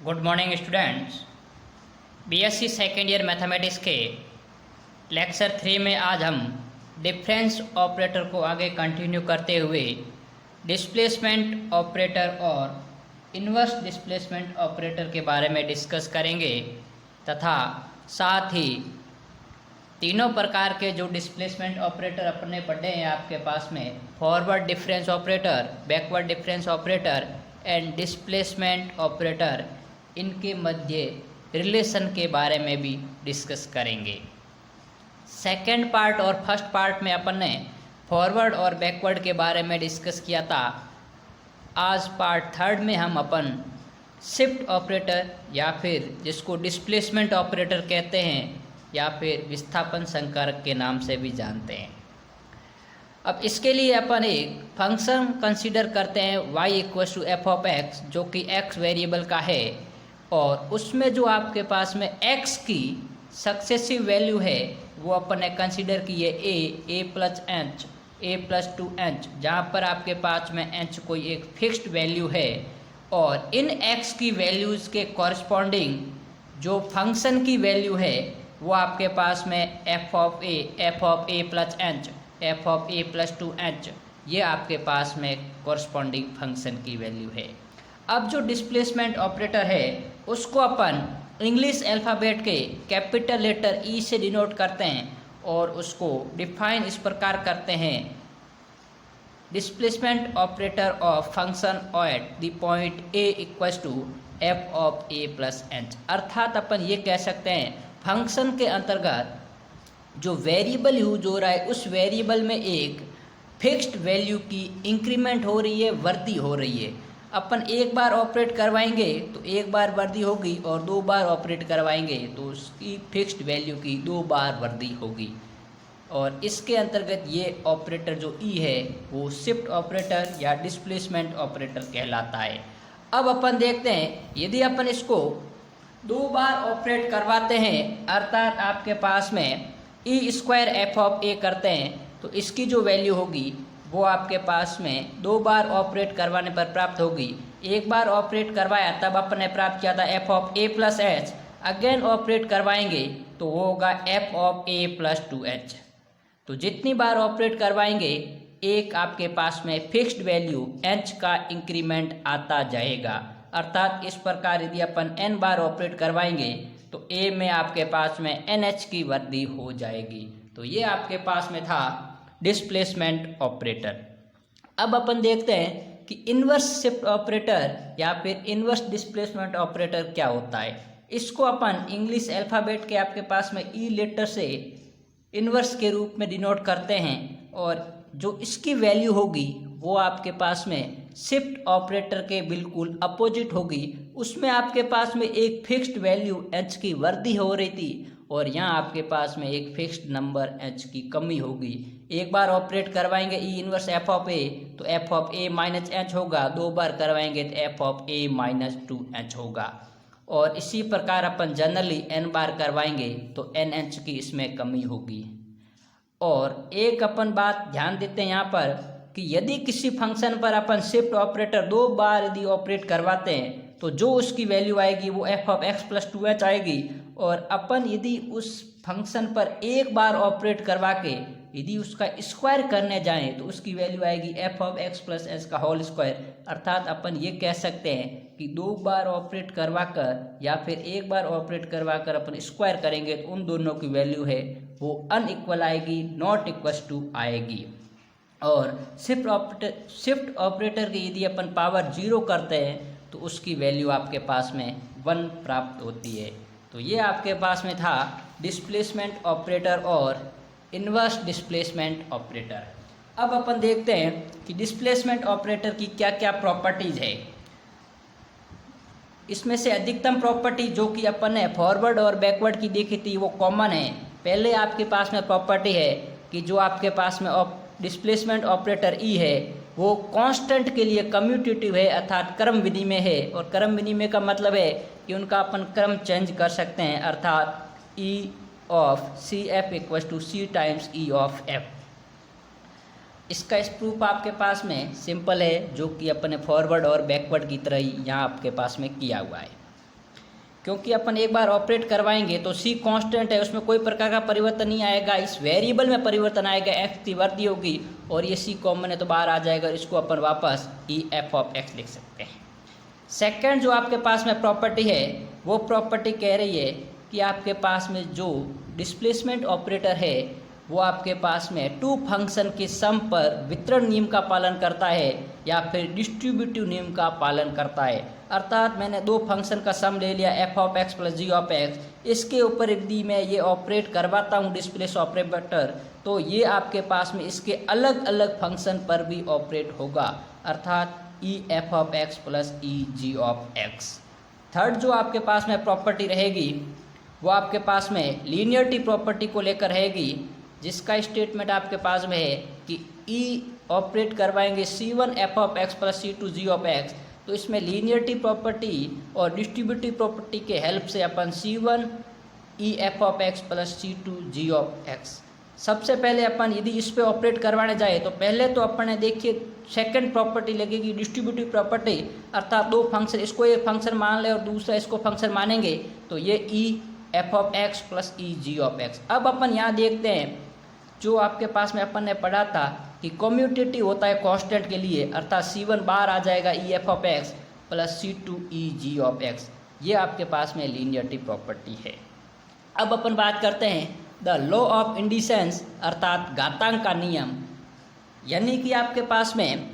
Good morning students. BSc second year mathematics के lecture 3 में आज हम डिफरेंस ऑपरेटर को आगे कंटिन्यू करते हुए डिस्प्लेसमेंट ऑपरेटर और इन्वर्स डिस्प्लेसमेंट ऑपरेटर के बारे में डिस्कस करेंगे तथा साथ ही तीनों प्रकार के जो डिस्प्लेसमेंट ऑपरेटर अपने पढ़े हैं आपके पास में, forward difference operator, backward difference operator and displacement operator, इनके मध्य रिलेशन के बारे में भी डिस्कस करेंगे। सेकेंड पार्ट और फर्स्ट पार्ट में अपन ने फॉरवर्ड और बैकवर्ड के बारे में डिस्कस किया था। आज पार्ट थर्ड में हम अपन शिफ्ट ऑपरेटर या फिर जिसको डिस्प्लेसमेंट ऑपरेटर कहते हैं या फिर विस्थापन संकारक के नाम से भी जानते हैं। अब इसके लिए अपन एक फंक्शन कंसीडर करते हैं y equal to f of x, जो कि x वेरिएबल का है, और उसमें जो आपके पास में x की सक्सेसिव वैल्यू है वो अपन ने कंसीडर की है a plus H, a plus 2h, जहाँ पर आपके पास में h कोई एक फिक्स्ड वैल्यू है और इन x की वैल्यूज़ के कॉरस्पॉन्डिंग जो फंक्शन की वैल्यू है वो आपके पास में f of a plus h, f of a plus 2h, ये आपके पास में कॉरस्पॉन्डिंग फंक्शन की वैल्यू है। अब जो डिस्प्लेसमेंट ऑपरेटर है उसको अपन इंग्लिश अल्फ़ाबेट के कैपिटल लेटर ई से डिनोट करते हैं और उसको डिफाइन इस प्रकार करते हैं, displacement operator of function at the point a equals to f of a plus h। अर्थात अपन ये कह सकते हैं फंक्शन के अंतर्गत जो वेरिएबल यूज हो रहा है उस वेरिएबल में एक फिक्स्ड वैल्यू की इंक्रीमेंट हो रही है, वृद्धि हो रही है। अपन एक बार ऑपरेट करवाएंगे तो एक बार वृद्धि होगी और दो बार ऑपरेट करवाएंगे तो उसकी फिक्स्ड वैल्यू की दो बार वृद्धि होगी। और इसके अंतर्गत ये ऑपरेटर जो ई है वो शिफ्ट ऑपरेटर या डिस्प्लेसमेंट ऑपरेटर कहलाता है। अब अपन देखते हैं यदि अपन इसको दो बार ऑपरेट करवाते हैं, अर्थात आपके पास में ई स्क्वायर एफ ऑफ ए करते हैं, तो इसकी जो वैल्यू होगी वो आपके पास में दो बार ऑपरेट करवाने पर प्राप्त होगी। एक बार ऑपरेट करवाया तब अपन ने प्राप्त किया था F of A plus H, again operate करवाएंगे तो वो होगा F of A plus 2h। तो जितनी बार ऑपरेट करवाएंगे एक आपके पास में फिक्स्ड वैल्यू h का इंक्रीमेंट आता जाएगा। अर्थात इस प्रकार यदि अपन n बार ऑपरेट करवाएंगे तो a में आपके पास में nh की वृद्धि हो जाएगी। तो ये आपके पास में था डिस्प्लेसमेंट ऑपरेटर। अब अपन देखते हैं कि इन्वर्स शिफ्ट ऑपरेटर या फिर इन्वर्स डिस्प्लेसमेंट ऑपरेटर क्या होता है। इसको अपन इंग्लिश अल्फ़ाबेट के आपके पास में ई लेटर से इन्वर्स के रूप में डिनोट करते हैं और जो इसकी वैल्यू होगी वो आपके पास में शिफ्ट ऑपरेटर के बिल्कुल अपोजिट होगी। उसमें आपके पास में एक फिक्स्ड वैल्यू h की वृद्धि हो रही थी और यहाँ आपके पास में एक फिक्स्ड नंबर h की कमी होगी। एक बार ऑपरेट करवाएंगे ई इनवर्स एफ ऑफ ए तो F of A minus H होगा, दो बार करवाएंगे तो F of A minus 2h होगा। और इसी प्रकार अपन जनरली n बार करवाएंगे तो nh की इसमें कमी होगी। और एक अपन बात ध्यान देते हैं यहाँ पर कि यदि किसी फंक्शन पर अपन शिफ्ट ऑपरेटर दो बार यदि ऑपरेट करवाते हैं तो जो उसकी वैल्यू आएगी वो F of x plus 2h आएगी। और अपन यदि उस फंक्शन पर एक बार ऑपरेट करवा के यदि उसका स्क्वायर करने जाएं तो उसकी वैल्यू आएगी F of x plus H का होल स्क्वायर। अर्थात अपन ये कह सकते हैं कि दो बार ऑपरेट करवा कर या फिर एक बार ऑपरेट करवा कर अपन स्क्वायर करेंगे तो उन दोनों की वैल्यू है वो अनइक्वल आएगी, नॉट इक्वल टू आएगी। और शिफ्ट ऑपरेटर की यदि अपन पावर 0 करते हैं तो उसकी वैल्यू आपके पास में 1 प्राप्त होती है। तो ये आपके पास में था डिस्प्लेसमेंट ऑपरेटर और इन्वर्स डिस्प्लेसमेंट ऑपरेटर। अब अपन देखते हैं कि डिस्प्लेसमेंट ऑपरेटर की क्या क्या प्रॉपर्टीज़ है। इसमें से अधिकतम प्रॉपर्टी जो कि अपन ने फॉरवर्ड और बैकवर्ड की देखी थी वो कॉमन है। पहले आपके पास में प्रॉपर्टी है कि जो आपके पास में डिस्प्लेसमेंट ऑपरेटर ई है वो कांस्टेंट के लिए कम्यूटेटिव है, अर्थात क्रम विधि में है। और क्रम विधि में का मतलब है कि उनका अपन क्रम चेंज कर सकते हैं, अर्थात E of c f equal to c times E of f. इसका प्रूफ आपके पास में सिंपल है, जो कि अपने फॉरवर्ड और बैकवर्ड की तरह ही यहाँ आपके पास में किया हुआ है। क्योंकि अपन एक बार ऑपरेट करवाएंगे तो सी कांस्टेंट है, उसमें कोई प्रकार का परिवर्तन नहीं आएगा, इस वेरिएबल में परिवर्तन आएगा, एक्स की वर्दी होगी और ये सी कॉमन है तो बाहर आ जाएगा, इसको अपन वापस ई एफ ऑफ एक्स लिख सकते हैं। सेकंड जो आपके पास में प्रॉपर्टी है वो प्रॉपर्टी कह रही है कि आपके पास में जो डिस्प्लेसमेंट ऑपरेटर है वो आपके पास में टू फंक्शन के सम पर वितरण नियम का पालन करता है या फिर डिस्ट्रीब्यूटिव नियम का पालन करता है। अर्थात मैंने दो फंक्शन का सम ले लिया f of x plus g of x, इसके ऊपर यदि मैं ये ऑपरेट करवाता हूँ डिस्प्लेस ऑपरेटर तो ये आपके पास में इसके अलग अलग फंक्शन पर भी ऑपरेट होगा, अर्थात E f of x plus E g of x. Third जो आपके पास में प्रॉपर्टी रहेगी वो आपके पास में लीनियरिटी प्रॉपर्टी को लेकर रहेगी, जिसका स्टेटमेंट आपके पास में है कि ई ऑपरेट करवाएंगे C1 f of x plus C2 g of x, तो इसमें लीनियरिटी प्रॉपर्टी और डिस्ट्रीब्यूटिव प्रॉपर्टी के हेल्प से अपन C1 E f of x plus C2 g of x. सबसे पहले अपन यदि इस पे ऑपरेट करवाने जाए तो पहले तो अपन ने देखिए सेकंड प्रॉपर्टी लगेगी डिस्ट्रीब्यूटिव प्रॉपर्टी, अर्थात दो फंक्शन, इसको एक फंक्शन मान ले और दूसरा इसको फंक्शन मानेंगे तो ये E f of x plus E g of x. अब अपन यहाँ देखते हैं जो आपके पास में अपन ने पढ़ा था कि कम्यूटेटिव होता है कांस्टेंट के लिए, अर्थात C1 बाहर आ जाएगा E f of x plus C2 E g of x, ये आपके पास में लीनियरिटी प्रॉपर्टी है। अब अपन बात करते हैं द लॉ ऑफ इंडिसेंस अर्थात घातांक का नियम, यानी कि आपके पास में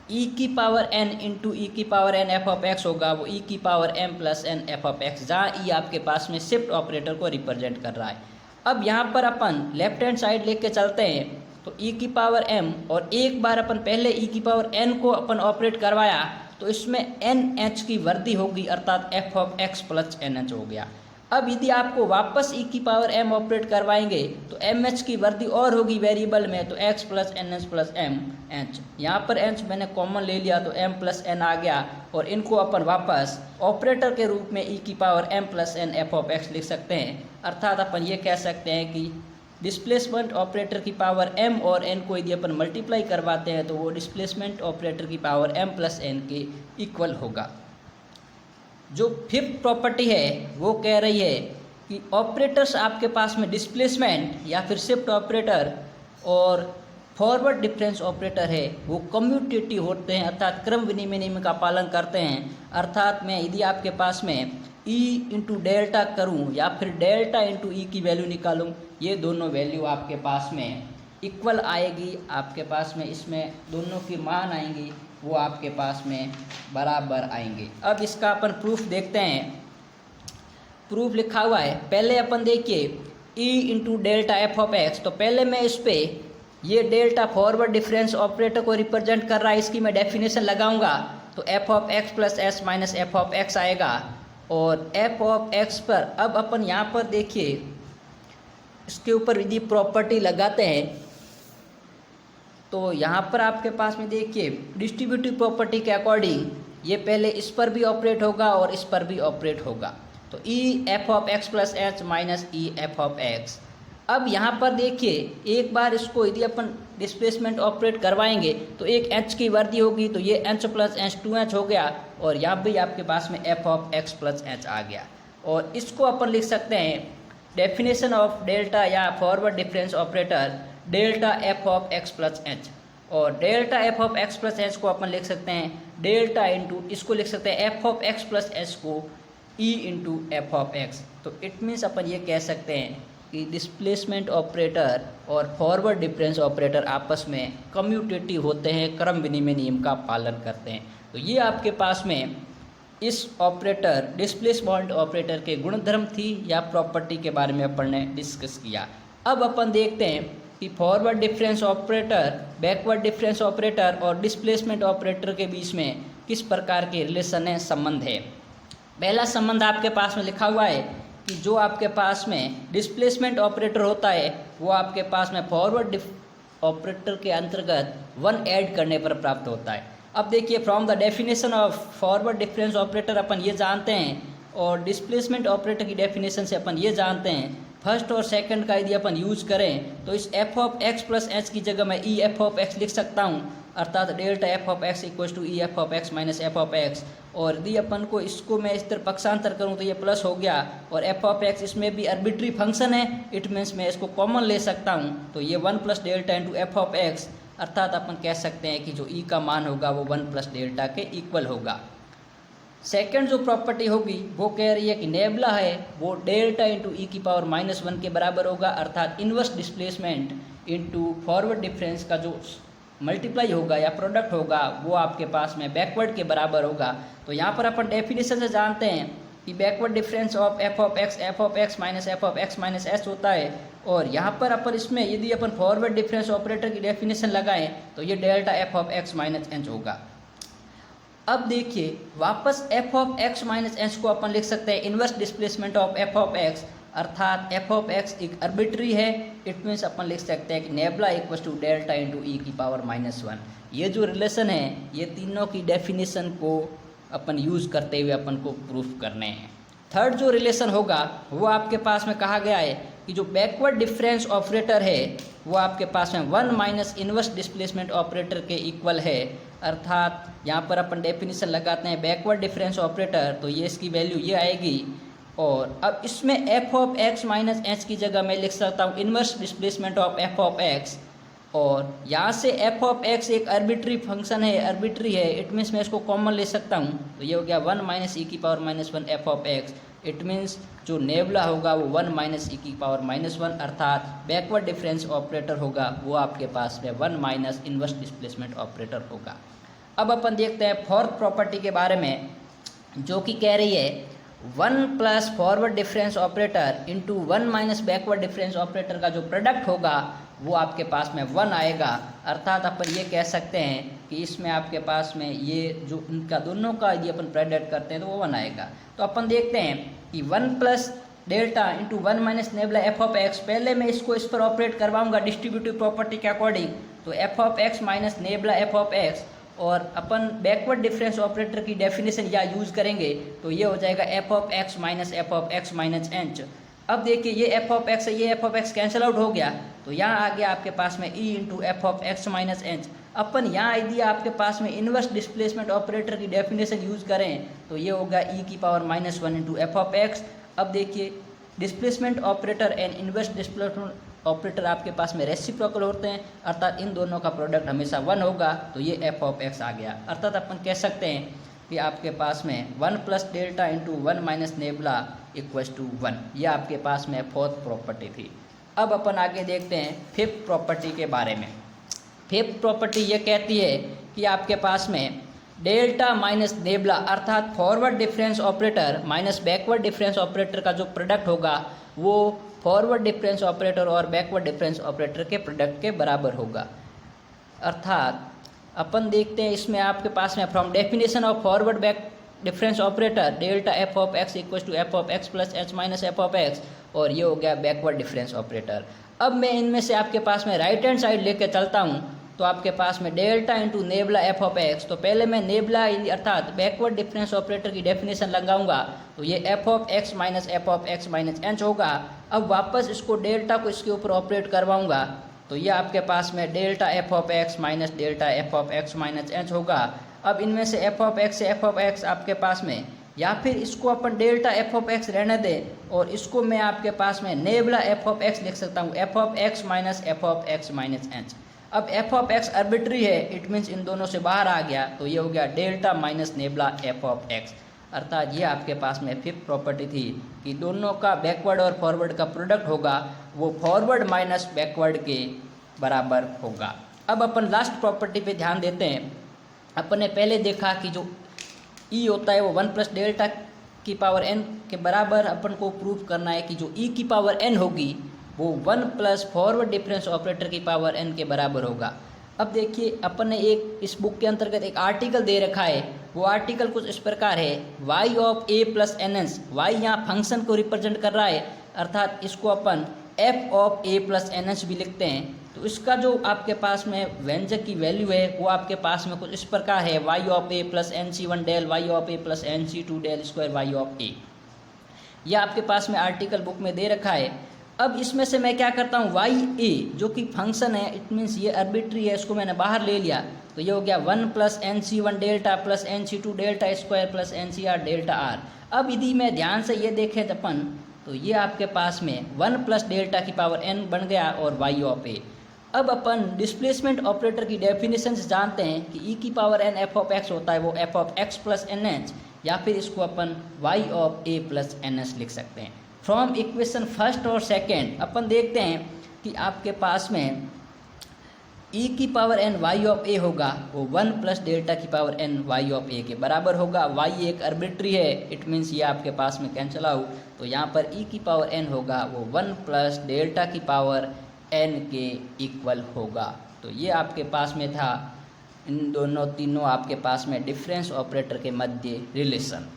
e की पावर n इंटू ई की power n F of x होगा, वो e की power m plus n F of x, जहाँ e आपके पास में शिफ्ट ऑपरेटर को रिप्रेजेंट कर रहा है। अब यहाँ पर अपन लेफ्ट हैंड साइड लेके चलते हैं तो e की पावर m और एक बार अपन पहले e की पावर n को अपन ऑपरेट करवाया तो इसमें NH की वर्दी होगी, अर्थात f of x plus NH हो गया। अब यदि आपको वापस e की पावर m ऑपरेट करवाएंगे तो mh की वर्दी और होगी वेरिएबल में, तो x plus NH plus mh, यहाँ पर h मैंने कॉमन ले लिया तो m प्लस n आ गया और इनको अपन वापस ऑपरेटर के रूप में e की power m plus n F of x लिख सकते हैं। अर्थात अपन ये कह सकते हैं कि डिस्प्लेसमेंट ऑपरेटर की पावर m और n को यदि अपन मल्टीप्लाई करवाते हैं तो वो डिस्प्लेसमेंट ऑपरेटर की पावर m प्लस n के इक्वल होगा। जो फिफ्थ प्रॉपर्टी है वो कह रही है कि ऑपरेटर्स आपके पास में डिस्प्लेसमेंट या फिर शिफ्ट ऑपरेटर और फॉरवर्ड डिफरेंस ऑपरेटर है वो कम्यूटेटिव होते हैं, अर्थात क्रम विनिमय नियम का पालन करते हैं। अर्थात मैं यदि आपके पास में e इंटू डेल्टा करूँ या फिर डेल्टा इंटू ई की वैल्यू निकालूँ, ये दोनों वैल्यू आपके पास में इक्वल आएगी, आपके पास में इसमें दोनों की मान आएंगी वो आपके पास में बराबर आएंगे। अब इसका अपन प्रूफ देखते हैं। प्रूफ लिखा हुआ है, पहले अपन देखिए e into delta F of x, तो पहले मैं इस पर ये डेल्टा फॉरवर्ड डिफरेंस ऑपरेटर को रिप्रेजेंट कर रहा है, इसकी मैं डेफिनेशन लगाऊंगा तो F of x plus S minus f of x आएगा। और एफ ऑफ एक्स पर अब अपन यहाँ पर देखिए इसके ऊपर यदि प्रॉपर्टी लगाते हैं तो यहाँ पर आपके पास में देखिए डिस्ट्रीब्यूटिव प्रॉपर्टी के अकॉर्डिंग ये पहले इस पर भी ऑपरेट होगा और इस पर भी ऑपरेट होगा, तो ई f of x plus h minus E f of x. अब यहाँ पर देखिए एक बार इसको यदि अपन डिस्प्लेसमेंट ऑपरेट करवाएंगे तो एक एच की वर्दी होगी तो ये एच प्लस एच 2h हो गया और यहाँ भी आपके पास में F of x plus H आ गया। और इसको अपन लिख सकते हैं डेफिनेशन ऑफ डेल्टा या forward difference operator delta F of x plus H, और delta F of x plus H को अपन लिख सकते हैं डेल्टा इंटू, इसको लिख सकते हैं F of x plus H को E into F of x. तो इट मीन्स अपन ये कह सकते हैं कि डिस्प्लेसमेंट ऑपरेटर और फॉरवर्ड डिफरेंस ऑपरेटर आपस में कम्यूटेटिव होते हैं, क्रम विनिमय नियम का पालन करते हैं। तो ये आपके पास में इस ऑपरेटर डिस्प्लेसमेंट ऑपरेटर के गुणधर्म थी या प्रॉपर्टी के बारे में अपन ने डिस्कस किया। अब अपन देखते हैं कि forward difference operator, backward difference operator और डिस्प्लेसमेंट ऑपरेटर के बीच में किस प्रकार के रिलेशन है, संबंध है। पहला संबंध आपके पास में लिखा हुआ है कि जो आपके पास में डिस्प्लेसमेंट ऑपरेटर होता है वो आपके पास में फॉरवर्ड ऑपरेटर के अंतर्गत 1 ऐड करने पर प्राप्त होता है। अब देखिए from the definition of forward difference operator अपन ये जानते हैं और डिस्प्लेसमेंट ऑपरेटर की डेफिनेशन से अपन ये जानते हैं, फर्स्ट और सेकंड का यदि अपन यूज करें तो इस F of x plus H की जगह मैं ई एफ ऑफ एक्स लिख सकता हूँ अर्थात delta F of x equal to E f of x minus f of x. और यदि अपन को इसको मैं इस तरह पक्षांतर करूँ तो ये प्लस हो गया, और एफ ऑफ एक्स इसमें भी आर्बिट्री फंक्शन है, इट मीन्स मैं इसको कॉमन ले सकता हूँ, तो ये 1 plus delta into F of x, अर्थात अपन कह सकते हैं कि जो ई का मान होगा वो 1 प्लस डेल्टा के इक्वल होगा। सेकंड जो प्रॉपर्टी होगी वो कह रही है कि नेबुला है वो डेल्टा इंटू ई की पावर -1 के बराबर होगा, अर्थात inverse displacement into forward difference का जो मल्टीप्लाई होगा या प्रोडक्ट होगा वो आपके पास में बैकवर्ड के बराबर होगा। तो यहाँ पर अपन डेफिनेशन से जानते हैं कि backward difference of F of x minus f of x minus S होता है, और यहाँ पर अपन इसमें यदि अपन फॉरवर्ड डिफरेंस ऑपरेटर की डेफिनेशन लगाएं तो ये delta F of x minus H होगा। अब देखिए वापस F of x minus H को अपन लिख सकते हैं inverse displacement of F of x, अर्थात एफ ऑफ एक्स एक आर्बिट्री है, इट मीन्स अपन लिख सकते हैं कि nabla equal to delta into E की पावर -1। ये जो रिलेशन है ये तीनों की डेफिनेशन को अपन यूज़ करते हुए अपन को प्रूफ करने हैं। थर्ड जो रिलेशन होगा वो आपके पास में कहा गया है कि जो बैकवर्ड डिफरेंस ऑपरेटर है वो आपके पास में 1 माइनस इन्वर्स डिस्प्लेसमेंट ऑपरेटर के इक्वल है, अर्थात यहाँ पर अपन डेफिनेशन लगाते हैं बैकवर्ड डिफरेंस ऑपरेटर, तो ये इसकी वैल्यू ये आएगी। और अब इसमें F of x minus H की जगह मैं लिख सकता हूँ inverse displacement of F of x, और यहाँ से एफ ऑफ एक्स एक आर्बिट्री फंक्शन है, आर्बिट्री है, इट मीन्स मैं इसको कॉमन ले सकता हूँ, तो ये हो गया 1 माइनस ई की power -1 F of x, it means जो नेबुला होगा वो 1 माइनस ई की पावर -1, अर्थात बैकवर्ड डिफरेंस ऑपरेटर होगा वो आपके पास में 1 माइनस इन्वर्स डिस्प्लेसमेंट ऑपरेटर होगा। अब अपन देखते हैं फोर्थ प्रॉपर्टी के बारे में, जो कि कह रही है 1 plus forward difference operator into 1 minus backward difference operator का जो प्रोडक्ट होगा वो आपके पास में 1 आएगा, अर्थात अपन ये कह सकते हैं कि इसमें आपके पास में ये जो इनका दोनों का यदि अपन प्रोडक्ट करते हैं तो वो 1 आएगा। तो अपन देखते हैं कि 1 plus delta into 1 minus nebula F of x, पहले मैं इसको इस पर ऑपरेट करवाऊंगा डिस्ट्रीब्यूटिव प्रॉपर्टी के अकॉर्डिंग, तो F of x minus nebula F of x, और अपन बैकवर्ड डिफरेंस ऑपरेटर की डेफिनेशन या यूज़ करेंगे तो ये हो जाएगा F of x minus f of x minus H. अब देखिए ये एफ ऑफ एक्स है, ये F of x cancel out हो गया, तो यहाँ आ गया आपके पास में E into F of x minus H. अपन यहाँ यदि आपके पास में इन्वर्स डिस्प्लेसमेंट ऑपरेटर की डेफिनेशन यूज़ करें तो ये होगा ई की power -1 into F of x. अब देखिए displacement operator and inverse displacement operator आपके पास में रेसिप्रोकल होते हैं, अर्थात इन दोनों का प्रोडक्ट हमेशा 1 होगा, तो ये एफ ऑफ एक्स आ गया। अर्थात अपन कह सकते हैं कि आपके पास में 1 plus delta into 1 minus nabla equals to 1, यह आपके पास में फोर्थ प्रॉपर्टी थी। अब अपन आगे देखते हैं फिफ्थ प्रॉपर्टी के बारे में। फिफ्थ प्रॉपर्टी ये कहती है कि आपके पास में डेल्टा माइनस नेबुला, अर्थात forward difference operator minus backward difference operator का जो प्रोडक्ट होगा वो फॉरवर्ड डिफरेंस ऑपरेटर और बैकवर्ड डिफरेंस ऑपरेटर के प्रोडक्ट के बराबर होगा। अर्थात अपन देखते हैं इसमें आपके पास में from definition of forward back difference operator delta F of x equal to f of x plus h minus f of x, और ये हो गया बैकवर्ड डिफरेंस ऑपरेटर। अब मैं इनमें से आपके पास में राइट हैंड साइड लेके चलता हूँ, तो आपके पास में delta into nebula F of x, तो पहले मैं नेबुला अर्थात बैकवर्ड डिफरेंस ऑपरेटर की डेफिनेशन लगाऊंगा, तो ये F of x minus H होगा। अब वापस इसको डेल्टा को इसके ऊपर ऑपरेट करवाऊंगा, तो ये आपके पास में delta F of x minus delta F of x minus H होगा। अब इनमें से एफ ऑफ एक्स से एफ ऑफ एक्स आपके पास में, या फिर इसको अपन डेल्टा एफ ऑफ एक्स रहने दें और इसको मैं आपके पास में नेबुला एफ ऑफ एक्स लिख सकता हूँ, F of x minus H. अब एफ ऑफ एक्स आर्बिट्री है, इट मीन्स इन दोनों से बाहर आ गया, तो ये हो गया delta minus nebula F of x. अर्थात ये आपके पास में फिफ्थ प्रॉपर्टी थी कि दोनों का बैकवर्ड और फॉरवर्ड का प्रोडक्ट होगा वो फॉरवर्ड माइनस बैकवर्ड के बराबर होगा। अब अपन लास्ट प्रॉपर्टी पे ध्यान देते हैं। अपन ने पहले देखा कि जो ई होता है वो 1 प्लस डेल्टा की पावर एन के बराबर अपन को प्रूव करना है कि जो ई की पावर एन होगी वो 1 प्लस फॉरवर्ड डिफरेंस ऑपरेटर की पावर एन के बराबर होगा। अब देखिए अपन ने एक इस बुक के अंतर्गत एक आर्टिकल दे रखा है, वो आर्टिकल कुछ इस प्रकार है, y of a plus n n, y यहाँ फंक्शन को रिप्रेजेंट कर रहा है, अर्थात इसको अपन f of a plus n n भी लिखते हैं। तो इसका जो आपके पास में व्यंजक की वैल्यू है वो आपके पास में कुछ इस प्रकार है, y of a plus NC1 del y of a plus NC2 del square y of a। यह आपके पास में आर्टिकल बुक में दे रखा है। अब इसमें से मैं क्या करता हूँ, y a जो कि फंक्शन है, इट मीन्स ये आर्बिट्री है, इसको मैंने बाहर ले लिया, तो ये हो गया 1 plus n c one delta plus n c two delta square plus n c r delta r. अब यदि मैं ध्यान से ये देखें अपन, तो ये आपके पास में 1 प्लस डेल्टा की पावर एन बन गया और वाई ऑफ ए। अब अपन डिस्प्लेसमेंट ऑपरेटर की डेफिनेशन से जानते हैं कि ई की power N F of X होता है, वो F of x plus N H, या फिर इसको अपन Y of A plus N H लिख सकते हैं। फ्रॉम इक्वेशन फर्स्ट और सेकेंड अपन देखते हैं कि आपके पास में ई की पावर एन वाई ऑफ ए होगा, वो 1 प्लस डेल्टा की पावर एन वाई ऑफ ए के बराबर होगा। वाई एक आर्बिट्री है, इट मीन्स ये आपके पास में कैंसिल आउट, तो यहाँ पर ई की पावर एन होगा वो 1 प्लस डेल्टा की पावर एन के इक्वल होगा। तो ये आपके पास में था इन दोनों तीनों आपके पास में डिफरेंस ऑपरेटर के मध्य रिलेशन।